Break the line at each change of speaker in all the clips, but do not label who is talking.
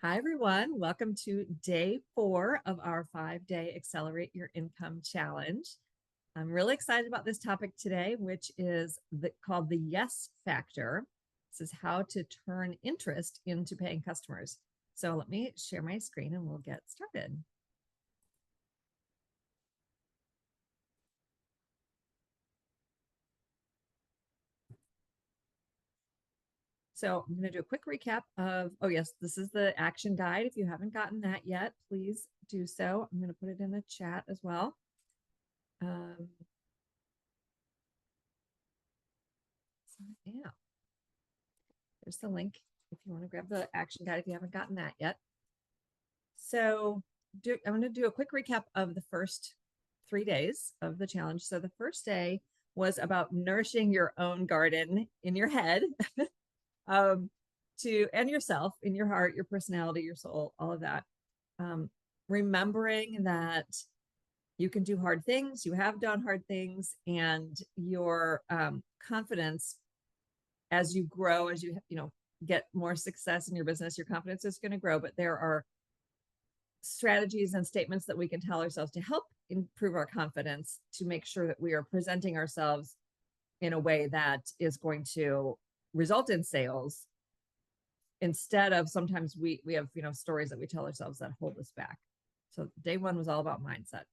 Hi, everyone. Welcome to day 4 of our 5-day Accelerate Your Income Challenge. I'm really excited about this topic today, which is called the yes factor. This is how to turn interest into paying customers. So let me share my screen and we'll get started. So I'm going to do a quick recap of, oh yes, this is the action guide. If you haven't gotten that yet, please do so. I'm going to put it in the chat as well. Yeah, there's the link if you want to grab the action guide if you haven't gotten that yet. So I'm going to do a quick recap of the first 3 days of the challenge. So the first day was about nourishing your own garden in your head, and yourself, in your heart, your personality, your soul, all of that. Remembering that you can do hard things, you have done hard things, and your confidence as you grow, as you get more success in your business, your confidence is going to grow. But there are strategies and statements that we can tell ourselves to help improve our confidence, to make sure that we are presenting ourselves in a way that is going to result in sales, instead of sometimes we have stories that we tell ourselves that hold us back. So day 1 was all about mindset.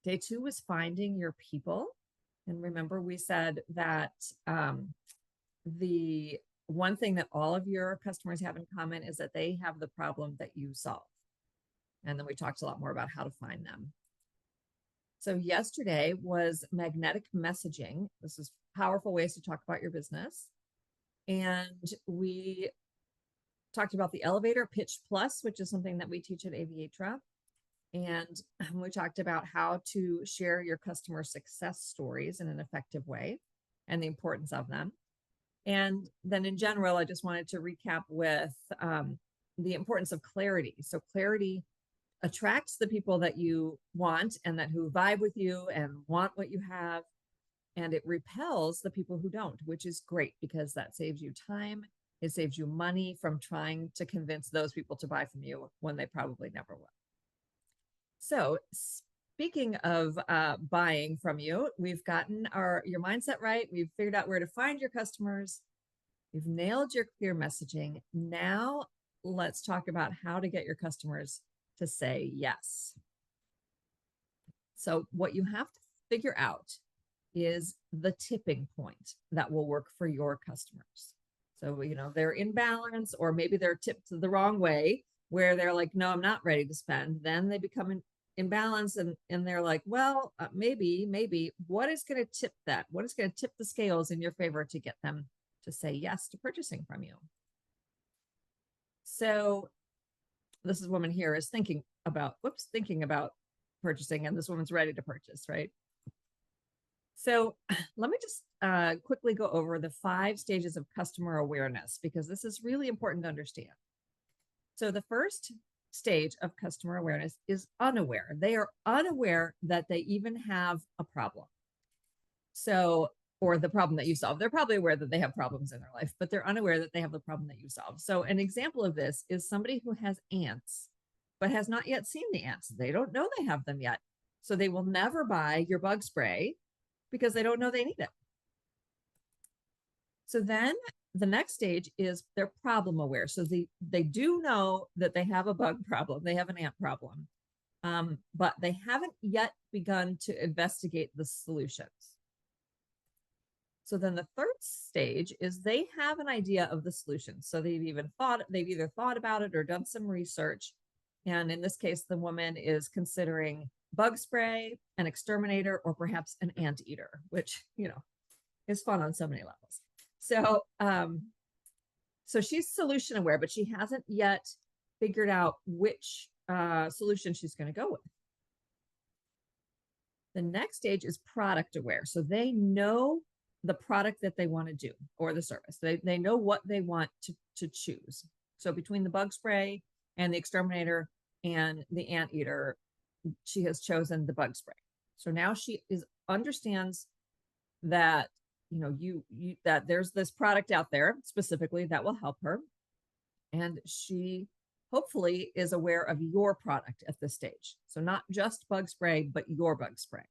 Day 2 was finding your people. And remember, we said that the one thing that all of your customers have in common is that they have the problem that you solve. And then we talked a lot more about how to find them. So yesterday was magnetic messaging. This is powerful ways to talk about your business. And we talked about the elevator pitch plus, which is something that we teach at Aviatra. And we talked about how to share your customer success stories in an effective way and the importance of them. And then in general, I just wanted to recap with the importance of clarity. So clarity attracts the people that you want and that who vibe with you and want what you have. And it repels the people who don't, which is great because that saves you time. It saves you money from trying to convince those people to buy from you when they probably never will. So speaking of buying from you, we've gotten your mindset right. We've figured out where to find your customers. You've nailed your clear messaging. Now let's talk about how to get your customers to say yes. So what you have to figure out is the tipping point that will work for your customers. So, they're in balance, or maybe they're tipped the wrong way, where they're like, no, I'm not ready to spend. Then they become in balance, and they're like, well, maybe what is going to tip that? What is going to tip the scales in your favor to get them to say yes to purchasing from you? So this woman here is thinking about purchasing, and this woman's ready to purchase, right? So let me just quickly go over the 5 stages of customer awareness, because this is really important to understand. So the first stage of customer awareness is unaware. They are unaware that they even have a problem. So, or the problem that you solve. They're probably aware that they have problems in their life, but they're unaware that they have the problem that you solve. So an example of this is somebody who has ants, but has not yet seen the ants. They don't know they have them yet. So they will never buy your bug spray because they don't know they need it. So then the next stage is they're problem aware. So they do know that they have a bug problem, they have an ant problem, but they haven't yet begun to investigate the solutions. So then the third stage is they have an idea of the solution. So they've either thought about it or done some research. And in this case, the woman is considering bug spray, an exterminator, or perhaps an anteater, which, is fun on so many levels. So, so she's solution aware, but she hasn't yet figured out which solution she's going to go with. The next stage is product aware. So they know the product that they want to do, or the service. They know what they want to choose. So between the bug spray and the exterminator and the anteater, she has chosen the bug spray. So now she understands that that there's this product out there specifically that will help her. And she hopefully is aware of your product at this stage. So not just bug spray, but your bug spray.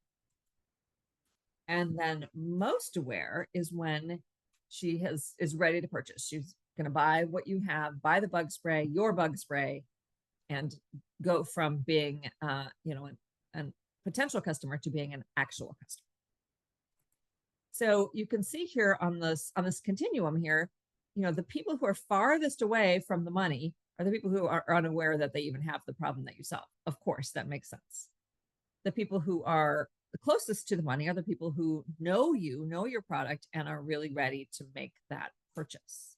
And then most aware is when she is ready to purchase. She's going to buy what you have, buy the bug spray, your bug spray, and go from being, a potential customer to being an actual customer. So you can see here on this continuum here, the people who are farthest away from the money are the people who are unaware that they even have the problem that you solve. Of course, that makes sense. The people who are the closest to the money are the people who know you, know your product, and are really ready to make that purchase.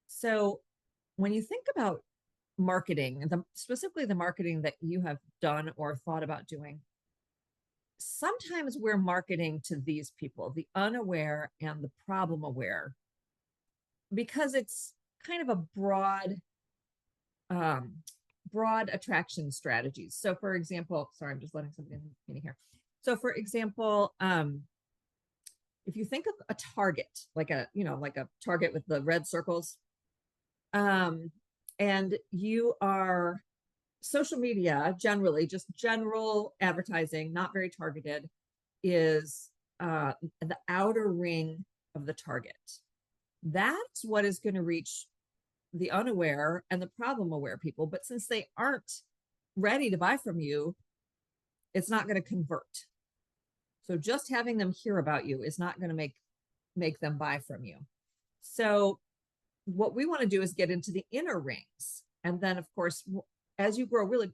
So when you think about marketing, specifically the marketing that you have done or thought about doing, sometimes we're marketing to these people, the unaware and the problem aware, because it's kind of a broad attraction strategies. So for example, sorry, I'm just letting somebody in here. So for example, if you think of a target, like a target with the red circles, and you are social media, generally just general advertising, not very targeted, is the outer ring of the target. That's what is going to reach the unaware and the problem aware people. But since they aren't ready to buy from you, it's not going to convert. So just having them hear about you is not going to make them buy from you. So what we want to do is get into the inner rings. And then of course, as you grow, really,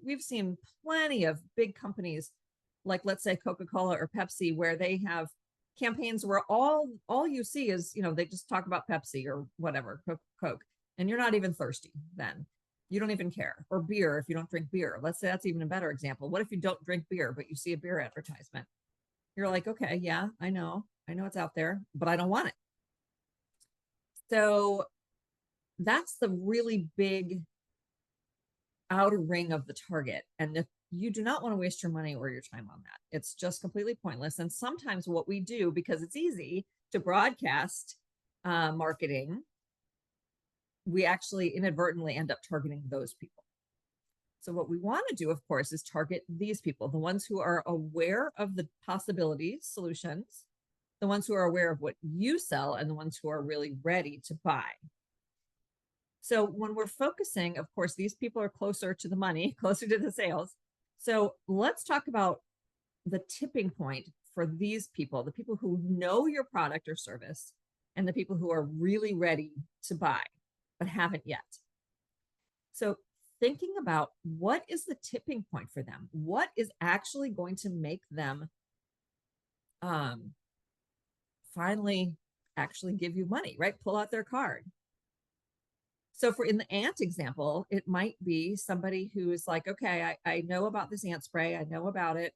we've seen plenty of big companies, like let's say Coca-Cola or Pepsi, where they have campaigns where all you see is, they just talk about Pepsi or whatever, Coke, and you're not even thirsty then. You don't even care. Or beer, if you don't drink beer. Let's say that's even a better example. What if you don't drink beer, but you see a beer advertisement? You're like, okay, yeah, I know it's out there, but I don't want it. So that's the really big outer ring of the target. And if you do not want to waste your money or your time on that, it's just completely pointless. And sometimes what we do, because it's easy to broadcast marketing, we actually inadvertently end up targeting those people. So what we want to do, of course, is target these people, the ones who are aware of the possibilities, solutions, the ones who are aware of what you sell, and the ones who are really ready to buy. So when we're focusing, of course, these people are closer to the money, closer to the sales. So let's talk about the tipping point for these people, the people who know your product or service, and the people who are really ready to buy, but haven't yet. So thinking about what is the tipping point for them? What is actually going to make them finally actually give you money, right? Pull out their card. So for in the ant example, it might be somebody who is like, okay, I know about this ant spray. I know about it.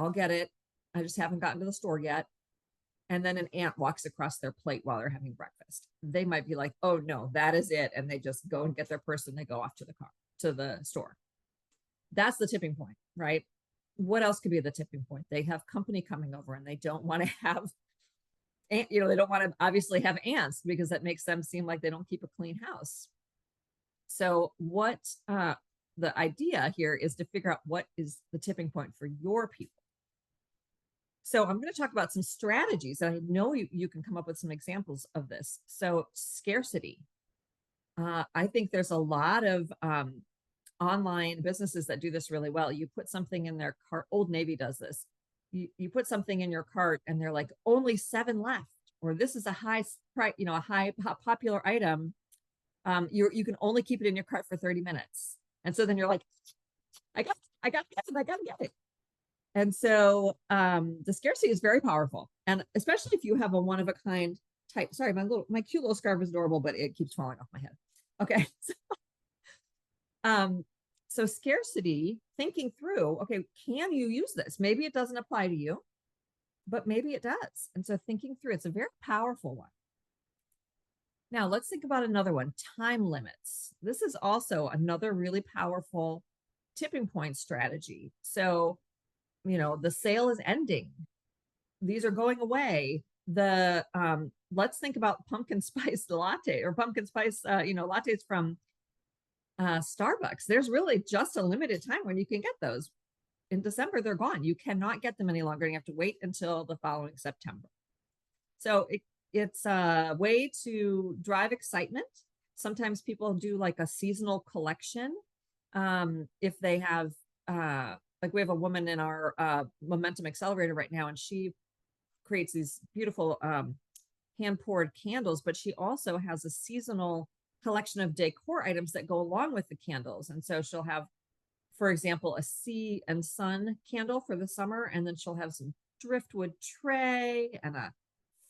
I'll get it. I just haven't gotten to the store yet. And then an ant walks across their plate while they're having breakfast. They might be like, oh no, that is it. And they just go and get their purse and they go off to the store. That's the tipping point, right? What else could be the tipping point? They have company coming over and they don't want to have, they don't want to obviously have ants because that makes them seem like they don't keep a clean house. So what the idea here is to figure out what is the tipping point for your people. So I'm going to talk about some strategies, and I know you can come up with some examples of this. So scarcity. I think there's a lot of online businesses that do this really well. You put something in their cart. Old Navy does this. You put something in your cart and they're like, only 7 left, or this is a high price, a high popular item. You can only keep it in your cart for 30 minutes. And so then you're like, I got to get it. And so the scarcity is very powerful. And especially if you have a one of a kind type, sorry, my cute little scarf is adorable, but it keeps falling off my head. Okay. So scarcity, thinking through, okay, can you use this? Maybe it doesn't apply to you, but maybe it does. And so thinking through, it's a very powerful one. Now let's think about another one, time limits. This is also another really powerful tipping point strategy. So, the sale is ending. These are going away. The let's think about pumpkin spice latte or pumpkin spice, lattes from Starbucks. There's really just a limited time when you can get those. In December, they're gone. You cannot get them any longer. You have to wait until the following September. So it's a way to drive excitement. Sometimes people do like a seasonal collection. If they have, like we have a woman in our Momentum Accelerator right now, and she creates these beautiful hand poured candles, but she also has a seasonal collection of decor items that go along with the candles. And so she'll have, for example, a sea and sun candle for the summer, and then she'll have some driftwood tray and a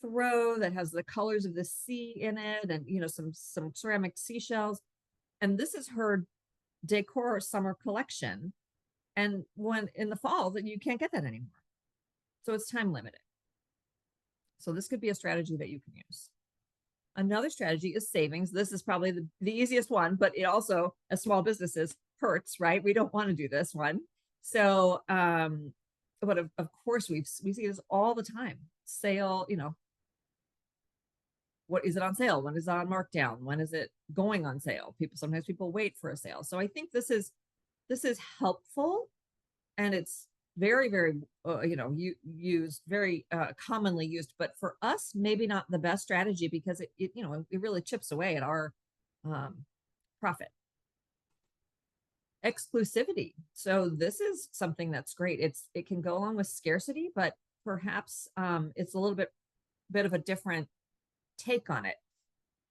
throw that has the colors of the sea in it, and some ceramic seashells. And this is her decor summer collection. And when in the fall, that you can't get that anymore. So it's time limited. So this could be a strategy that you can use. Another strategy is savings. This is probably the easiest one, but it also, as small businesses, hurts, right? We don't want to do this one. So, but of course, we see this all the time. Sale, what is it on sale? When is it on markdown? When is it going on sale? Sometimes people wait for a sale. So I think this is helpful, and it's very, very, used, very commonly used, but for us, maybe not the best strategy, because it really chips away at our profit. Exclusivity. So this is something that's great. It can go along with scarcity, but perhaps it's a little bit of a different take on it.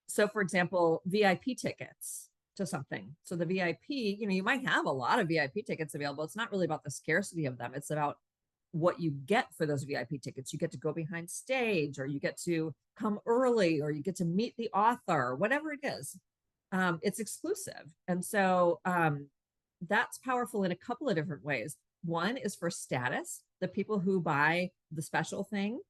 So for example, VIP tickets to something. So the VIP, you might have a lot of VIP tickets available. It's not really about the scarcity of them. It's about what you get for those VIP tickets. You get to go behind stage, or you get to come early, or you get to meet the author, whatever it is. It's exclusive. And so that's powerful in a couple of different ways. One is for status. The people who buy the special thing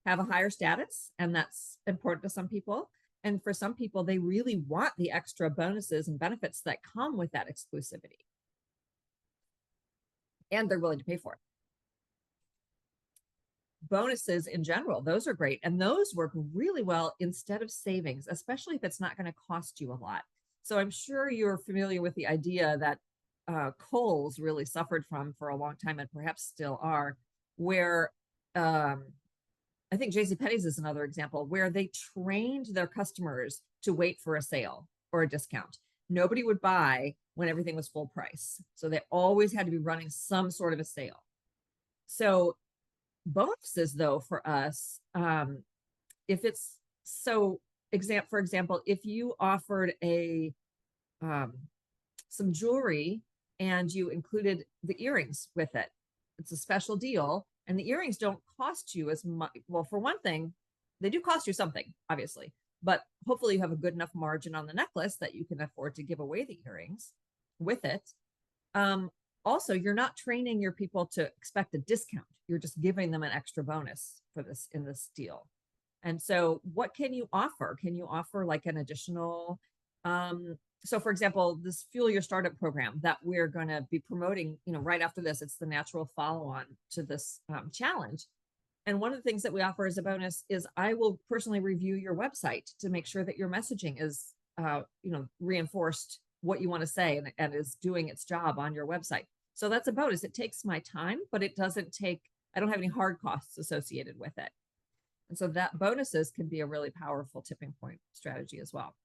have a higher status, and that's important to some people. And for some people, they really want the extra bonuses and benefits that come with that exclusivity, and they're willing to pay for it. Bonuses in general, those are great, and those work really well instead of savings, especially if it's not going to cost you a lot. So I'm sure you're familiar with the idea that Kohl's really suffered from for a long time, and perhaps still are, where I think JCPenney's is another example, where they trained their customers to wait for a sale or a discount. Nobody would buy when everything was full price. So they always had to be running some sort of a sale. So bonuses, though, for us, if it's so, for example, if you offered some jewelry and you included the earrings with it, it's a special deal. And the earrings don't cost you as much. Well, for one thing, they do cost you something, obviously, but hopefully you have a good enough margin on the necklace that you can afford to give away the earrings with it. Also, you're not training your people to expect a discount. You're just giving them an extra bonus for this in this deal. And so what can you offer? Can you offer like an additional, so for example, this Fuel Your Startup program that we're going to be promoting, right after this, it's the natural follow-on to this challenge. And one of the things that we offer as a bonus is I will personally review your website to make sure that your messaging is, reinforced what you want to say and is doing its job on your website. So that's a bonus. It takes my time, but I don't have any hard costs associated with it. And so that bonuses can be a really powerful tipping point strategy as well.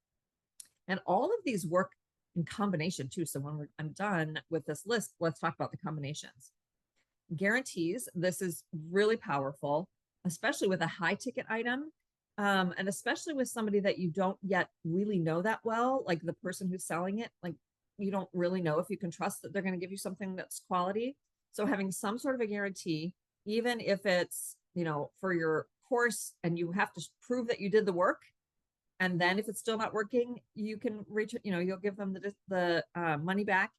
And all of these work in combination too. So when I'm done with this list, let's talk about the combinations. Guarantees. This is really powerful, especially with a high ticket item. And especially with somebody that you don't yet really know that well, like the person who's selling it, like you don't really know if you can trust that they're going to give you something that's quality. So having some sort of a guarantee, even if it's, for your course and you have to prove that you did the work, and then if it's still not working, you can reach, you'll give them the money back.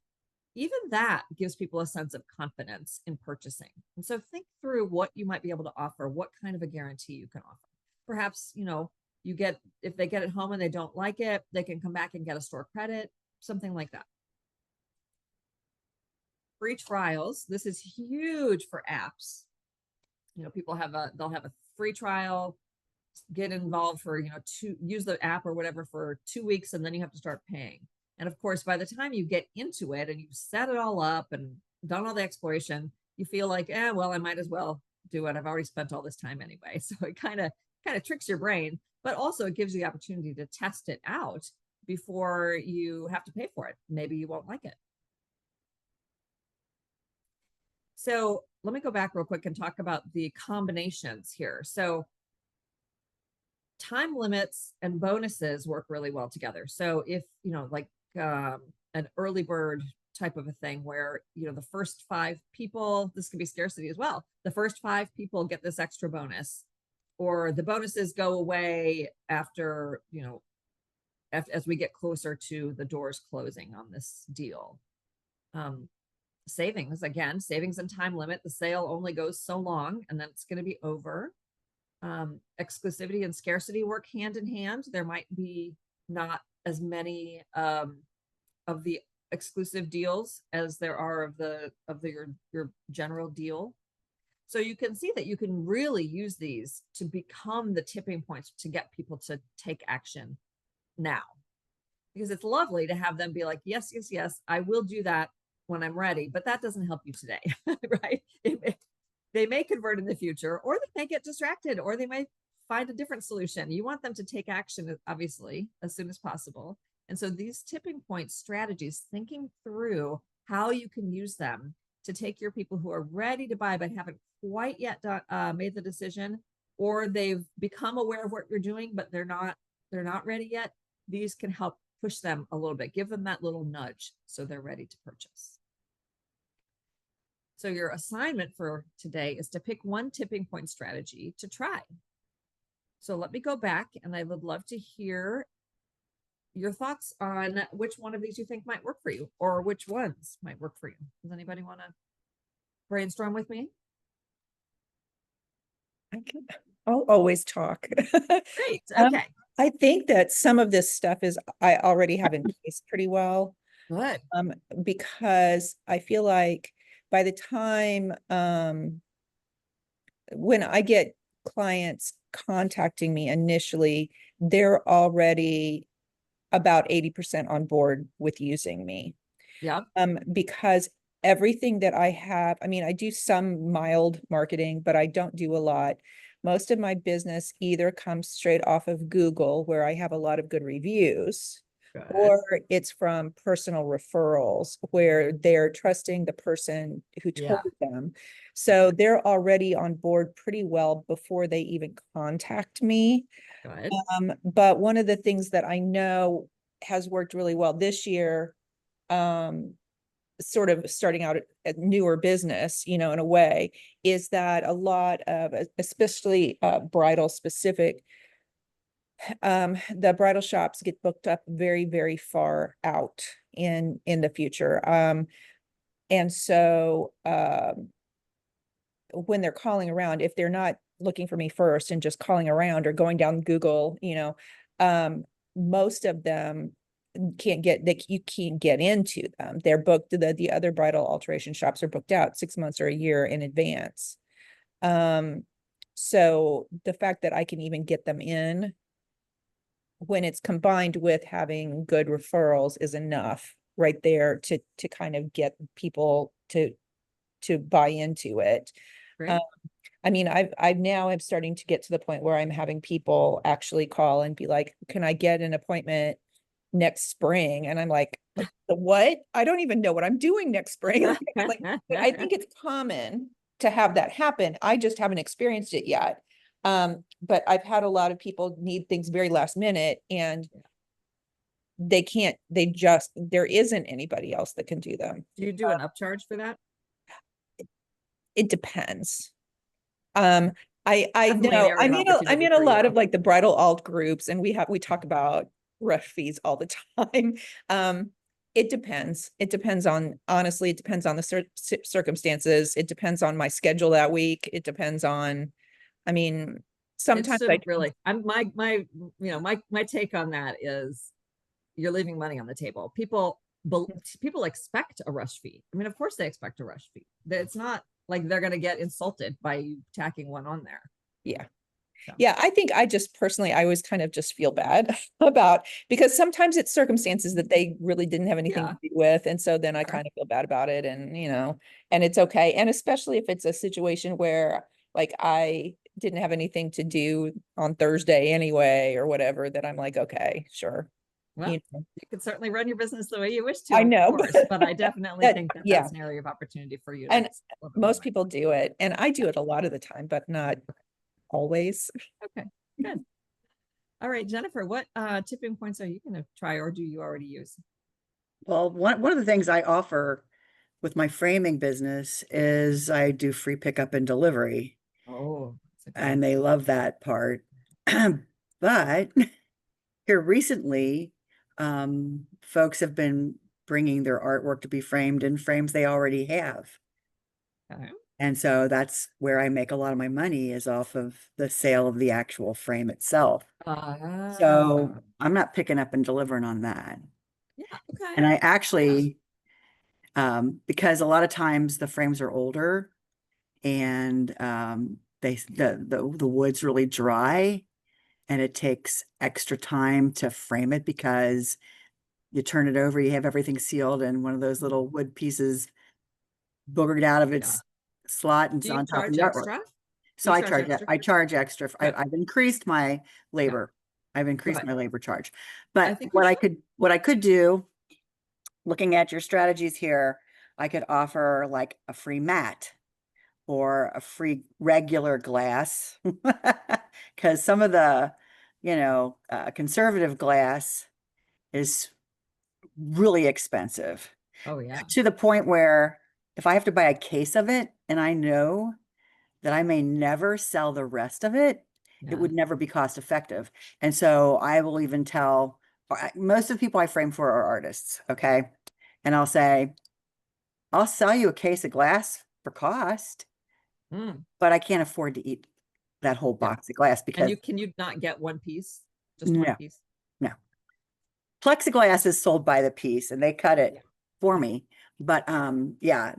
Even that gives people a sense of confidence in purchasing. And so think through what you might be able to offer, what kind of a guarantee you can offer. Perhaps, if they get it home and they don't like it, they can come back and get a store credit, something like that. Free trials. This is huge for apps. People they'll have a free trial get involved for, use the app or whatever for 2 weeks, and then you have to start paying. And of course, by the time you get into it and you've set it all up and done all the exploration, you feel like, well, I might as well do it. I've already spent all this time anyway. So it kind of tricks your brain, but also it gives you the opportunity to test it out before you have to pay for it. Maybe you won't like it. So let me go back real quick and talk about the combinations here. So time limits and bonuses work really well together. So if, like an early bird type of a thing where, the first 5 people, this could be scarcity as well. The first 5 people get this extra bonus, or the bonuses go away after, as we get closer to the doors closing on this deal. Savings, again, savings and time limit. The sale only goes so long and then it's going to be over. Exclusivity and scarcity work hand in hand. There might be not as many of the exclusive deals as there are of your general deal. So you can see that you can really use these to become the tipping points to get people to take action now, because it's lovely to have them be like, yes, yes, yes, I will do that when I'm ready, but that doesn't help you today, right? They may convert in the future, or they may get distracted, or they may find a different solution. You want them to take action, obviously, as soon as possible. And so these tipping point strategies, thinking through how you can use them to take your people who are ready to buy but haven't quite yet made the decision, or they've become aware of what you're doing but they're not ready yet. These can help push them a little bit, give them that little nudge so they're ready to purchase. So your assignment for today is to pick one tipping point strategy to try. So let me go back, and I would love to hear your thoughts on which one of these you think might work for you, or which ones might work for you. Does anybody want to brainstorm with me?
I'll always talk.
Great. Okay.
I think that some of this stuff I already have in place pretty well.
Good.
Because I feel like by the time when I get clients contacting me initially, they're already about 80% on board with using me.
Yeah.
Because everything that I have, I mean, I do some mild marketing, but I don't do a lot. Most of my business either comes straight off of Google, where I have a lot of good reviews,
Good.
or it's from personal referrals where they're trusting the person who told them. So they're already on board pretty well before they even contact me.
Good.
But one of the things that I know has worked really well this year, sort of starting out at newer business, in a way, is that a lot of, especially bridal specific, the bridal shops get booked up very, very far out in the future. And so when they're calling around, if they're not looking for me first and just calling around or going down Google, most of them you can't get into them. They're booked. The other bridal alteration shops are booked out 6 months or a year in advance. So the fact that I can even get them in when it's combined with having good referrals is enough right there to kind of get people to buy into it. I mean, I'm starting to get to the point where I'm having people actually call and be like, can I get an appointment next spring? And I'm like, what? I don't even know what I'm doing next spring. Like, I think it's common to have that happen. I just haven't experienced it yet. But I've had a lot of people need things very last minute, and there isn't anybody else that can do them.
Do you do an upcharge for that?
It depends. I
Definitely
know I'm in a lot of like the bridal alt groups, and we talk about rush fees all the time. It depends. Honestly, it depends on the circumstances. It depends on my schedule that week. It depends on, I mean, sometimes
my take on that is you're leaving money on the table. People expect a rush fee. I mean, of course they expect a rush fee. It's not like they're going to get insulted by you tacking one on there.
Yeah.
So,
Yeah, I think I just personally, I always kind of just feel bad about, because sometimes it's circumstances that they really didn't have anything
yeah,
to do with. And so then I
sure.
kind of feel bad about it and, and it's okay. And especially if it's a situation where like I didn't have anything to do on Thursday anyway, or whatever, that I'm like, okay, sure.
Well,
You know,
you can certainly run your business the way you wish to,
I
of
know,
course, but I definitely
that,
think that
yeah.
that's an area of opportunity for you to
And
spend a little bit more
most
money.
people do it. And I
Yeah.
do it a lot of the time, but not always.
Okay, good. All right, Jennifer, what tipping points are you going to try, or do you already use?
Well, one of the things I offer with my framing business is I do free pickup and delivery,
Oh, that's a good
and
one.
they love that part. But here recently, folks have been bringing their artwork to be framed in frames they already have.
Okay.
And so that's where I make a lot of my money, is off of the sale of the actual frame itself. So
Uh,
I'm not picking up and delivering on that.
yeah, okay.
And I
Yeah,
actually, because a lot of times the frames are older and the wood's really dry, and it takes extra time to frame it because you turn it over, you have everything sealed, and one of those little wood pieces boogered out of
yeah.
its slot and it's
Do you
on top of
charge
the artwork.
extra? Do
So
you
I
charge
charge it.
extra
I
for that?
charge extra.
Good.
I've increased my
Yeah,
labor. I've increased
good.
my labor charge.
I
But
think you should.
what I could do, looking at your strategies here, I could offer like a free mat or a free regular glass, because some of the, conservative glass is really expensive,
Oh, yeah.
to the point where if I have to buy a case of it and I know that I may never sell the rest of it, it
Yeah.
would never be cost effective. And so I will even tell, most of the people I frame for are artists, okay? And I'll say, I'll sell you a case of glass for cost,
Mm,
but I can't afford to eat that whole
yeah.
box of glass
And
because
you can you not get one piece? Just one
no,
piece?
no. Plexiglass is sold by the piece and they cut it
Yeah.
for
Yeah.
me. But yeah,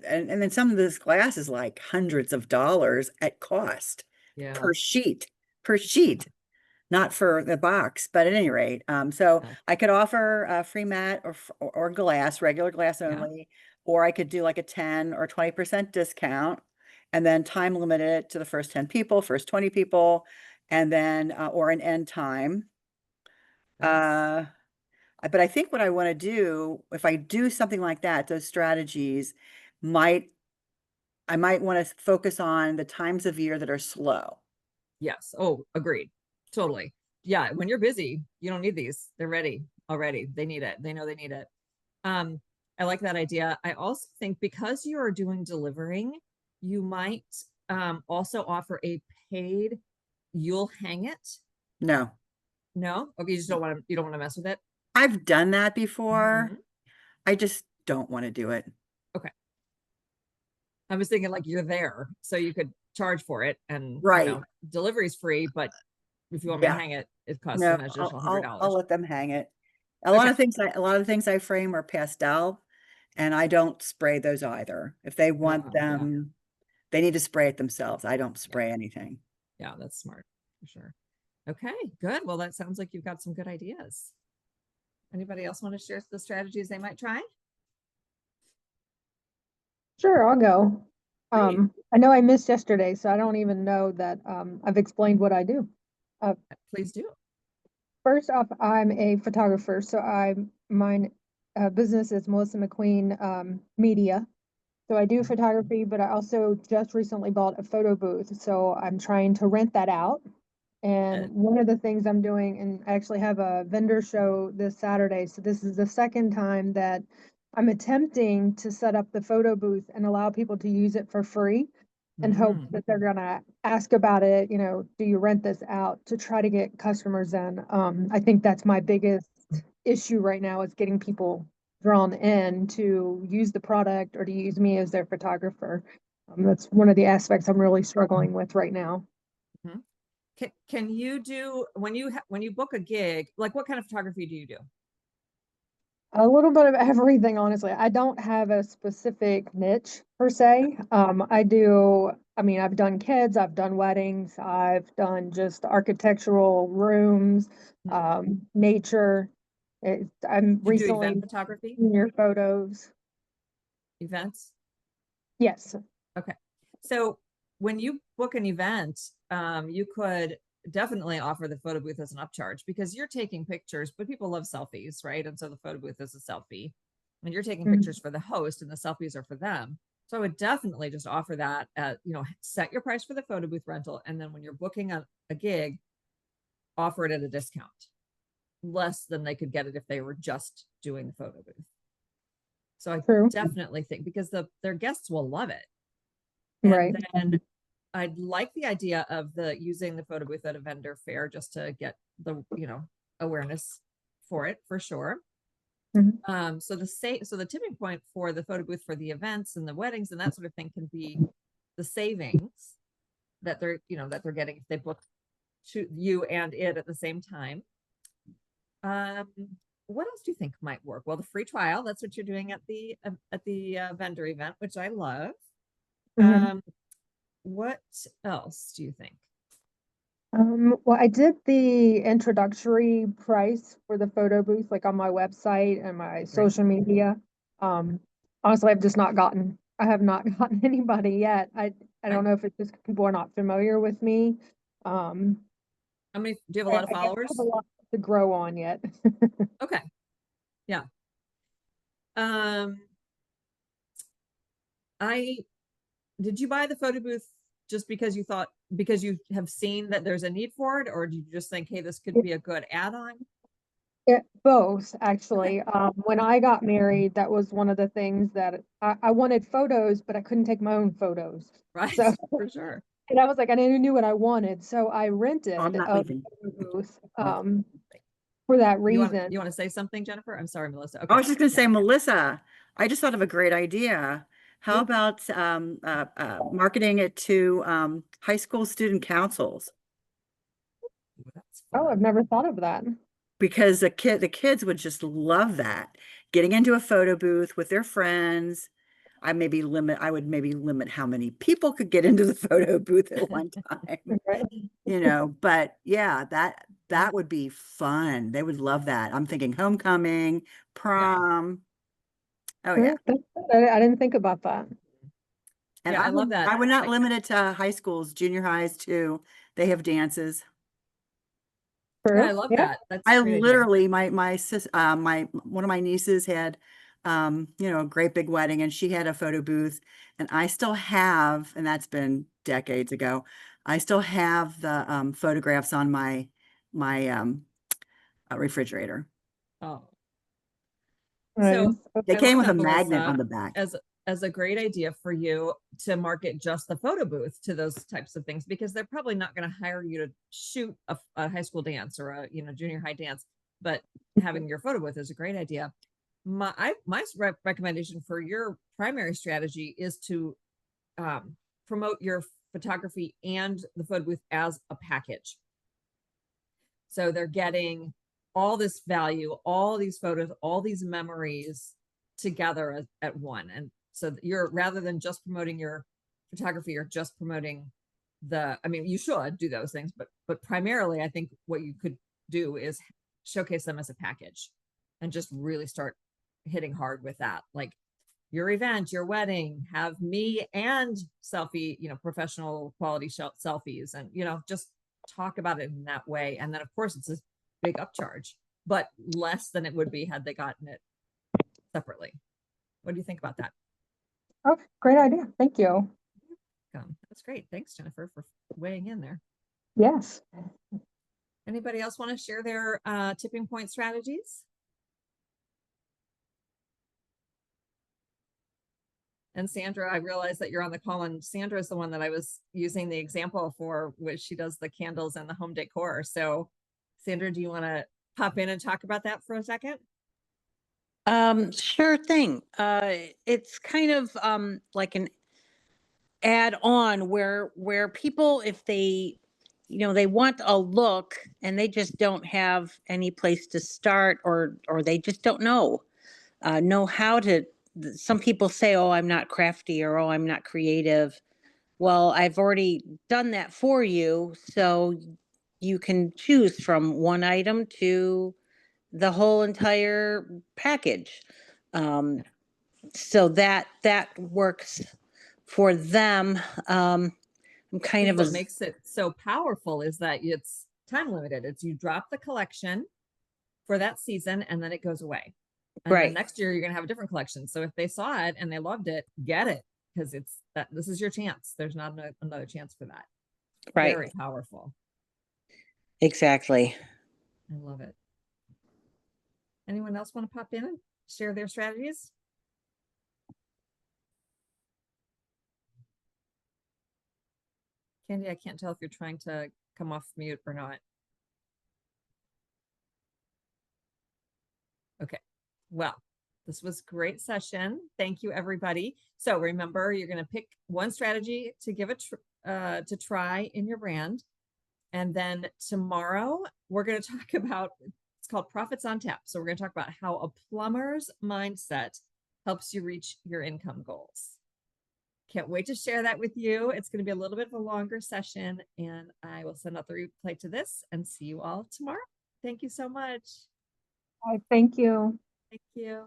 and then some of this glass is like hundreds of dollars at cost
Yeah.
per sheet, per sheet, not for the box. But at any rate, so
Yeah.
I could offer a free mat or glass, regular glass
Yeah.
only, or I could do like a 10 or 20% discount and then time limit it to the first 10 people, first 20 people, and then or an end time.
Nice.
Uh, but I think what I want to do, if I do something like that, those strategies might, I might want to focus on the times of year that are slow.
Yes. Oh, agreed. Totally. Yeah. When you're busy, you don't need these. They're ready already. They need it. They know they need it. Um, I like that idea. I also think because you are doing delivering, you might also offer a paid, you'll hang it.
No,
No? Okay, you just don't want to, you don't want to mess with it.
I've done that before.
Mhm.
I just don't want to do it.
Okay. I was thinking like you're there, so you could charge for it and
Right.
delivery's free, but if you want me to
Yeah.
hang it, it costs
No,
an additional
I'll
$100.
let them hang it.
Okay.
A lot of things I frame are pastel, and I don't spray those either. If they want
Yeah.
them, they need to spray it themselves. I don't
Yeah.
spray anything.
Yeah, that's smart for sure. Okay, good. Well, that sounds like you've got some good ideas. Anybody else want to share the strategies they might try?
Sure, I'll go.
Great.
I know I missed yesterday, so I don't even know that I've explained what I do.
Please do.
First off, I'm a photographer, so my business is Melissa McQueen Media. So I do photography, but I also just recently bought a photo booth, so I'm trying to rent that out. And one of the things I'm doing, and I actually have a vendor show this Saturday, so this is the second time that I'm attempting to set up the photo booth and allow people to use it for free and hope that they're gonna ask about it, do you rent this out to try to get customers in. I think that's my biggest issue right now is getting people drawn in to use the product or to use me as their photographer. That's one of the aspects I'm really struggling with right now.
Mhm. Can you do when you book a gig, like what kind of photography do you do?
A little bit of everything, honestly. I don't have a specific niche per se. I mean, I've done kids, I've done weddings, I've done just architectural rooms, nature. I'm
You do event
recently
photography,
in your photos.
events?
Yes.
Okay. So when you book an event, you could definitely offer the photo booth as an upcharge because you're taking pictures, but people love selfies, right? And so the photo booth is a selfie. And you're taking
Mhm.
pictures for the host and the selfies are for them. So I would definitely just offer that at, set your price for the photo booth rental. And then when you're booking a gig, offer it at a discount, less than they could get it if they were just doing the photo booth. So I
True.
definitely think because their guests will love it. And
Right.
then I'd like the idea of using the photo booth at a vendor fair just to get the, awareness for it for sure.
Mhm.
So the tipping point for the photo booth for the events and the weddings and that sort of thing can be the savings that they're getting if they book you and it at the same time. What else do you think might work? Well, the free trial, that's what you're doing at the vendor event, which I love.
Mhm.
What else do you think?
Well, I did the introductory price for the photo booth, like on my website and my social media. Um, Honestly, I have not gotten anybody yet. I don't know if it's just people are not familiar with me. Um,
How many, do you have a lot of
I guess I
followers?
have a lot to grow on yet.
Okay. Yeah. Um, did you buy the photo booth just because you have seen that there's a need for it, or do you just think, hey, this could be a good add-on?
Both, actually. When I got married, that was one of the things that I wanted photos, but I couldn't take my own photos.
Right.
So,
For sure.
and I was like, I never knew what I wanted, so I
I'm
rented
not
a
leaving.
photo booth,
Okay.
for that
You want
reason.
to say something, Jennifer? I'm sorry, Melissa.
I
Okay.
was just going to say, Melissa, I just thought of a great idea. How
Yeah.
about marketing it to high school student councils?
That's
Oh,
fun.
I've never thought of that.
Because the kids would just love that. Getting into a photo booth with their friends. I would maybe limit how many people could get into the photo booth at one time,
Right.
but yeah, that would be fun. They would love that. I'm thinking homecoming, prom. Oh yeah.
Sure, I didn't think about that.
And
Yeah, I love that.
I would not
Like,
limit it to high schools, junior highs too. They have dances.
yeah, I
True,
love
yeah.
that. That's a
I
great idea.
literally, my one of my nieces had, a great big wedding, and she had a photo booth, and I still have, and that's been decades ago. I still have the photographs on my refrigerator.
Oh,
Nice.
so
They
I
came
love
with a
that,
magnet on
Melissa,
the back.
as a great idea for you to market just the photo booth to those types of things because they're probably not going to hire you to shoot a high school dance or a junior high dance, but having your photo booth is a great idea. My recommendation for your primary strategy is to promote your photography and the photo booth as a package. So they're getting all this value, all these photos, all these memories together at one. And so you're, rather than just promoting your photography or just promoting I mean, you should do those things, but primarily I think what you could do is showcase them as a package and just really start hitting hard with that. Like your event, your wedding, have me and selfie, professional quality selfies, and just talk about it in that way. And then of course it's a big upcharge, but less than it would be had they gotten it separately. What do you think about that?
Oh, great idea. Thank you.
That's great. Thanks, Jennifer, for weighing in there.
Yes.
Anybody else want to share their tipping point strategies? And Sandra, I realized that you're on the call, and Sandra is the one that I was using the example for, which she does the candles and the home decor. So Sandra, do you want to pop in and talk about that for a second?
Sure thing. It's kind of like an add on where people, if they they want a look and they just don't have any place to start, or they just don't know. know how to, some people say, oh, I'm not crafty, or oh, I'm not creative. Well, I've already done that for you, so you can choose from one item to the whole entire package. So that works for them. I'm kind of
What
a,
makes it so powerful is that it's time limited. It's you drop the collection for that season and then it goes away. And then
right,
next year you're gonna have a different collection. So if they saw it and they loved it, get it, because it's that this is your chance. There's not another chance for that.
right,
Very powerful.
exactly.
I love it. Anyone else want to pop in and share their strategies? Candy, I can't tell if you're trying to come off mute or not. Okay, well, this was great session. Thank you, everybody. So remember, you're going to pick one strategy to give it to try in your brand. And then tomorrow, we're going to talk about, it's called Profits on Tap. So we're going to talk about how a plumber's mindset helps you reach your income goals. Can't wait to share that with you. It's going to be a little bit of a longer session, and I will send out the replay to this and see you all tomorrow. Thank you so much.
Thank you.
Thank you.